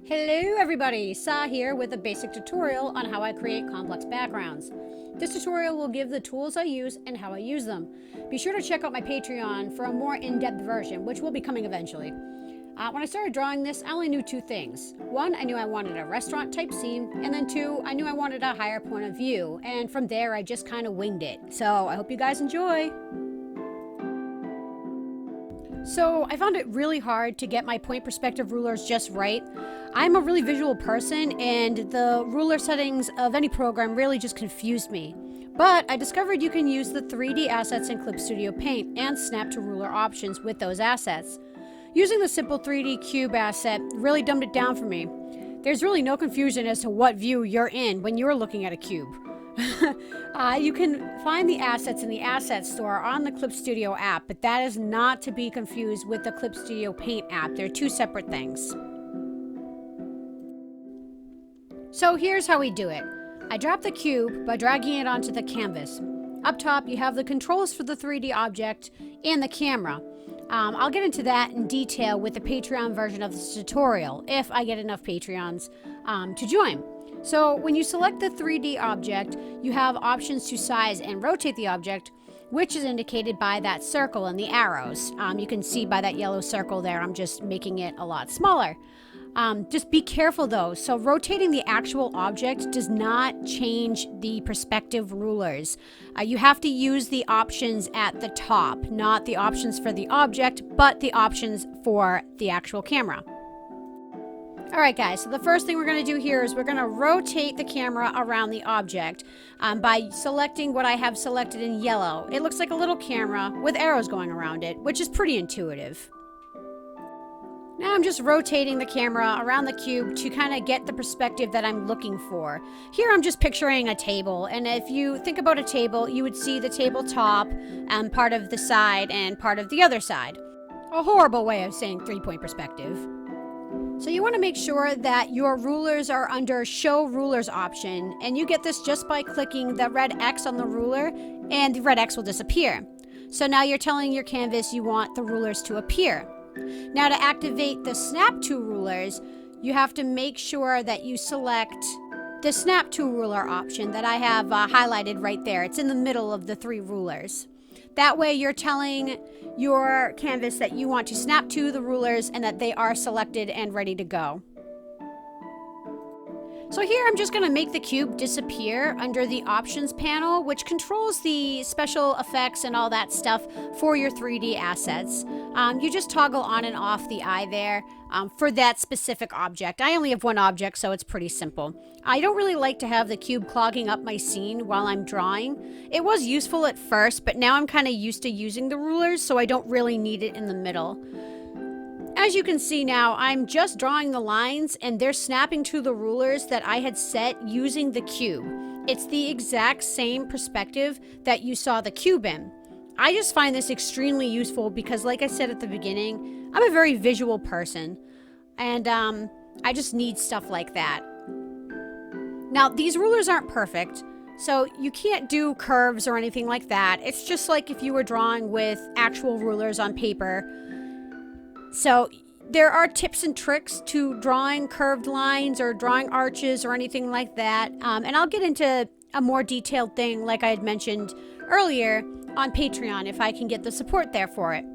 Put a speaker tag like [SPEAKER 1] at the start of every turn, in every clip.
[SPEAKER 1] Hello everybody, Sa here with a basic tutorial on how I create complex backgrounds. This tutorial will give the tools I use and how I use them. Be sure to check out my Patreon for a more in-depth version, which will be coming eventually. When I started drawing this, I only knew two things. One, I knew I wanted a restaurant type scene, and then two, I knew I wanted a higher point of view, and from there I just kind of winged it. So I hope you guys enjoy. So I found it really hard to get my point perspective rulers just right. I'm a really visual person, and the ruler settings of any program really just confused me. But I discovered you can use the 3D assets in Clip Studio Paint and snap to ruler options with those assets. Using the simple 3D cube asset really dumbed it down for me. There's really no confusion as to what view you're in when you're looking at a cube. You can find the assets in the Asset Store on the Clip Studio app, but that is not to be confused with the Clip Studio Paint app. They're two separate things. So here's how we do it. I drop the cube by dragging it onto the canvas. Up top, you have the controls for the 3D object and the camera. I'll get into that in detail with the Patreon version of this tutorial, if I get enough Patreons to join. So when you select the 3D object, you have options to size and rotate the object, which is indicated by that circle and the arrows. You can see by that yellow circle there, I'm just making it a lot smaller. Just be careful though. So rotating the actual object does not change the perspective rulers. You have to use the options at the top, not the options for the object, but the options for the actual camera. Alright guys, so the first thing we're going to do here is we're going to rotate the camera around the object by selecting what I have selected in yellow. It looks like a little camera with arrows going around it, which is pretty intuitive. Now I'm just rotating the camera around the cube to kind of get the perspective that I'm looking for. Here I'm just picturing a table, and if you think about a table, you would see the tabletop, part of the side and part of the other side. A horrible way of saying 3-point perspective. So you want to make sure that your rulers are under Show Rulers option, and you get this just by clicking the red X on the ruler, and the red X will disappear. So now you're telling your canvas you want the rulers to appear. Now to activate the Snap to Rulers, you have to make sure that you select the Snap to Ruler option that I have highlighted right there. It's in the middle of the 3 rulers. That way you're telling your canvas that you want to snap to the rulers and that they are selected and ready to go. So here I'm just going to make the cube disappear under the options panel, which controls the special effects and all that stuff for your 3D assets. You just toggle on and off the eye there for that specific object. I only have one object, so it's pretty simple. I don't really like to have the cube clogging up my scene while I'm drawing. It was useful at first, but now I'm kind of used to using the rulers, so I don't really need it in the middle. As you can see now, I'm just drawing the lines and they're snapping to the rulers that I had set using the cube. It's the exact same perspective that you saw the cube in. I just find this extremely useful because, like I said at the beginning, I'm a very visual person, and I just need stuff like that. Now, these rulers aren't perfect, so you can't do curves or anything like that. It's just like if you were drawing with actual rulers on paper. So there are tips and tricks to drawing curved lines or drawing arches or anything like that. And I'll get into a more detailed thing, like I had mentioned earlier, on Patreon if I can get the support there for it.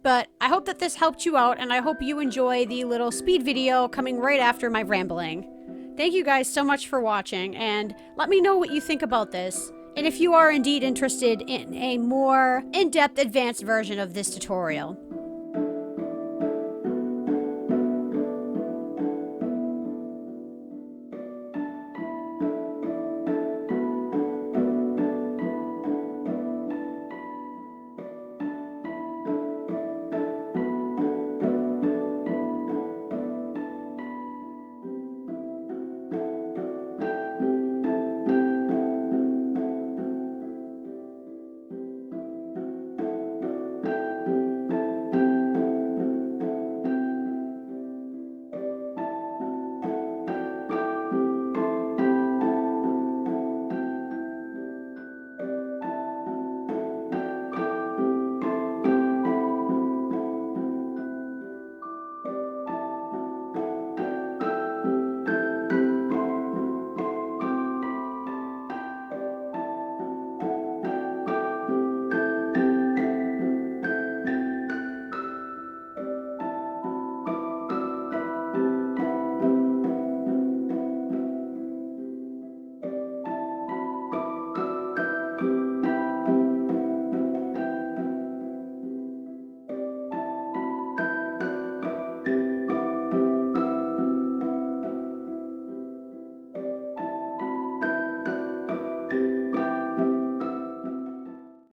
[SPEAKER 1] But I hope that this helped you out, and I hope you enjoy the little speed video coming right after my rambling. Thank you guys so much for watching, and let me know what you think about this. And if you are indeed interested in a more in-depth advanced version of this tutorial.